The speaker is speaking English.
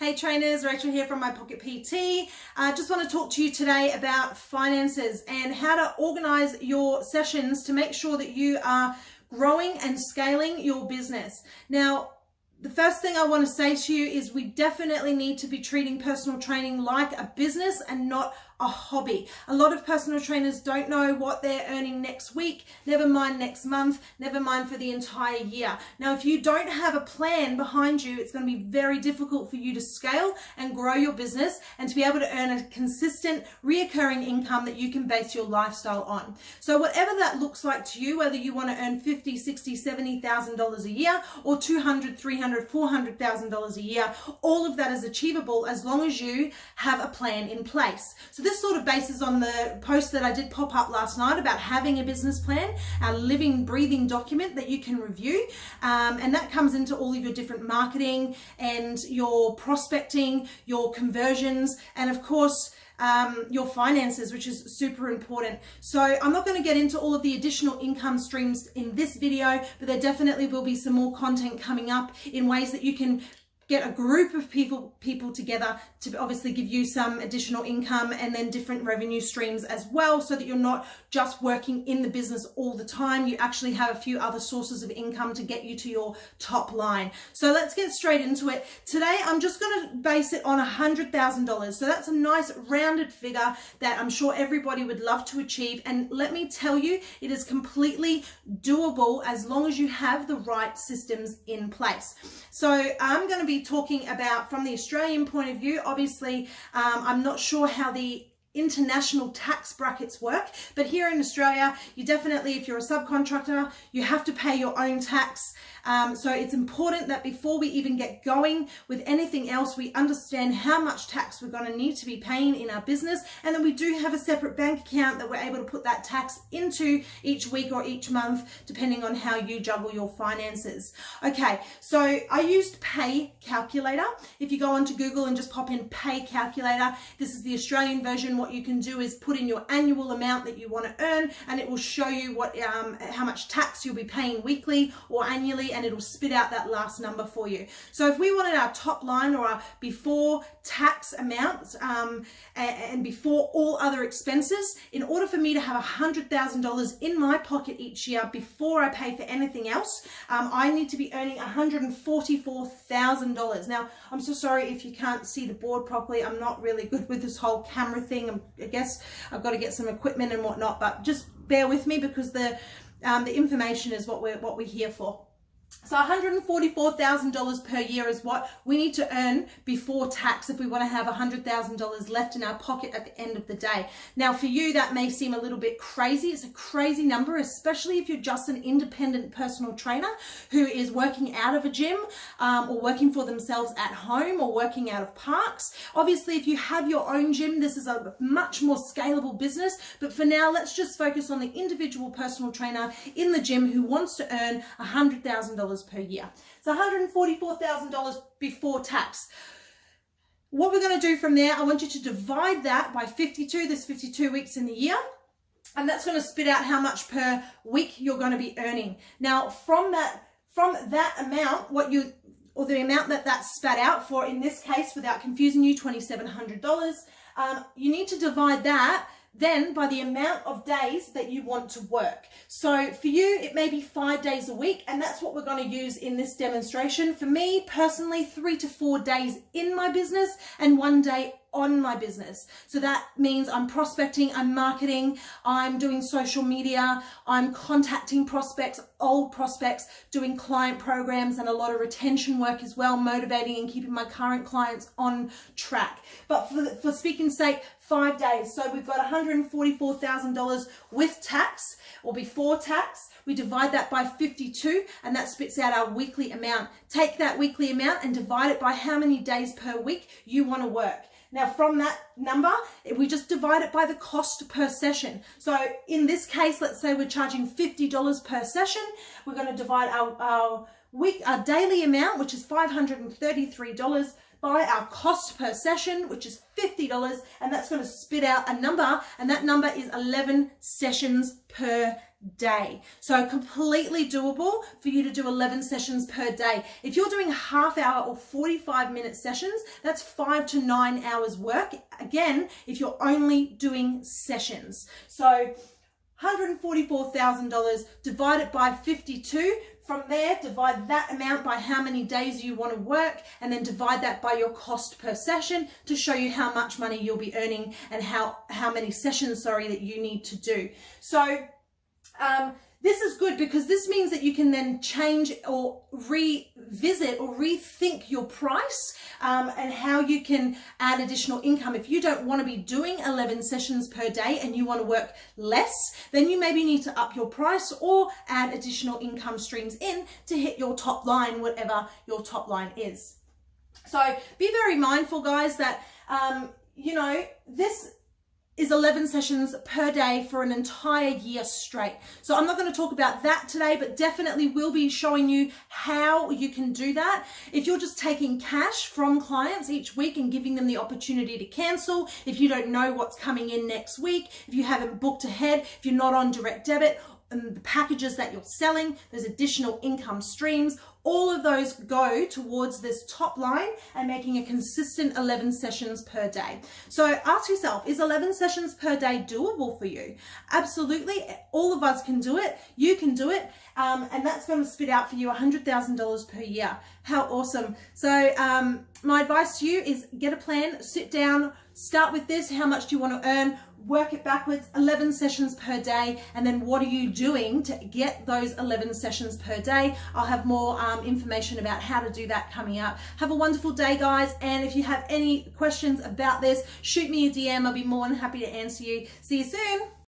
Hey trainers, Rachel here from My Pocket PT. Just want to talk to you today about finances and how to organize your sessions to make sure that you are growing and scaling your business. Now, the first thing I want to say to you is we definitely need to be treating personal training like a business and not a hobby. A lot of personal trainers don't know what they're earning next week, never mind next month, never mind for the entire year. Now, if you don't have a plan behind you, it's going to be very difficult for you to scale and grow your business and to be able to earn a consistent, reoccurring income that you can base your lifestyle on. So whatever that looks like to you, whether you want to earn $50,000, $60,000, $70,000 a year or $200,000, $300,000, $400,000 a year, all of that is achievable as long as you have a plan in place. So this sort of bases on the post that I did pop up last night about having a business plan, a living, breathing document that you can review. And that comes into all of your different marketing and your prospecting, your conversions, and of course, your finances, which is super important. So I'm not going to get into all of the additional income streams in this video, but there definitely will be some more content coming up in ways that you can get a group of people together to obviously give you some additional income and then different revenue streams as well, so that you're not just working in the business all the time. You actually have a few other sources of income to get you to your top line. So let's get straight into it. Today, I'm just going to base it on $100,000. So that's a nice rounded figure that I'm sure everybody would love to achieve. And let me tell you, it is completely doable as long as you have the right systems in place. So I'm going to be talking about from the Australian point of view. Obviously, I'm not sure how the international tax brackets work, but here in Australia, you definitely, if you're a subcontractor, you have to pay your own tax. So it's important that before we even get going with anything else, we understand how much tax we're going to need to be paying in our business, and then we do have a separate bank account that we're able to put that tax into each week or each month, depending on how you juggle your finances. Okay, so I used Pay Calculator. If you go onto Google and just pop in Pay Calculator, this is the Australian version. What you can do is put in your annual amount that you want to earn, and it will show you what how much tax you'll be paying weekly or annually, and it'll spit out that last number for you. So if we wanted our top line or our before tax amount and before all other expenses, in order for me to have $100,000 in my pocket each year before I pay for anything else, I need to be earning $144,000. Now, I'm so sorry if you can't see the board properly. I'm not really good with this whole camera thing. I guess I've got to get some equipment and whatnot, but just bear with me because the information is what we're here for. So $144,000 per year is what we need to earn before tax if we want to have $100,000 left in our pocket at the end of the day. Now, for you, that may seem a little bit crazy. It's a crazy number, especially if you're just an independent personal trainer who is working out of a gym or working for themselves at home or working out of parks. Obviously, if you have your own gym, this is a much more scalable business. But for now, let's just focus on the individual personal trainer in the gym who wants to earn $100,000 per year. So $144,000 before tax. What we're going to do from there, I want you to divide that by 52. There's 52 weeks in the year, and that's going to spit out how much per week you're going to be earning. Now, from that amount, the amount that spat out for, in this case, without confusing you, $2,700, you need to divide that then by the amount of days that you want to work. So for you, it may be 5 days a week, and that's what we're going to use in this demonstration. For me personally, 3 to 4 days in my business and 1 day on my business. So that means I'm prospecting, I'm marketing, I'm doing social media, I'm contacting prospects, old prospects, doing client programs and a lot of retention work as well, motivating and keeping my current clients on track. But for speaking's sake, 5 days. So we've got $144,000 with tax or before tax. We divide that by 52, and that spits out our weekly amount. Take that weekly amount and divide it by how many days per week you want to work. Now, from that number, we just divide it by the cost per session. So in this case, let's say we're charging $50 per session. We're going to divide our daily amount, which is $533, by our cost per session, which is $50, and that's going to spit out a number, and that number is 11 sessions per day. So completely doable for you to do 11 sessions per day. If you're doing half hour or 45-minute sessions, that's 5 to 9 hours work. Again, if you're only doing sessions. So $144,000, divide it by 52. From there, divide that amount by how many days you want to work, and then divide that by your cost per session to show you how much money you'll be earning and how many sessions, that you need to do. So this is good because this means that you can then change or revisit or rethink your price and how you can add additional income. If you don't want to be doing 11 sessions per day and you want to work less, then you maybe need to up your price or add additional income streams in to hit your top line, whatever your top line is. So be very mindful, guys, that, this is 11 sessions per day for an entire year straight. So I'm not going to talk about that today, but definitely will be showing you how you can do that. If you're just taking cash from clients each week and giving them the opportunity to cancel, if you don't know what's coming in next week, if you haven't booked ahead, if you're not on direct debit, and the packages that you're selling, there's additional income streams. All of those go towards this top line and making a consistent 11 sessions per day. So ask yourself, is 11 sessions per day doable for you? Absolutely. All of us can do it. You can do it. And that's going to spit out for you $100,000 per year. How awesome. So my advice to you is get a plan, sit down, start with this. How much do you want to earn? Work it backwards, 11 sessions per day, and then what are you doing to get those 11 sessions per day? I'll have more information about how to do that coming up. Have a wonderful day, guys, and if you have any questions about this, shoot me a DM. I'll be more than happy to answer you. See you soon.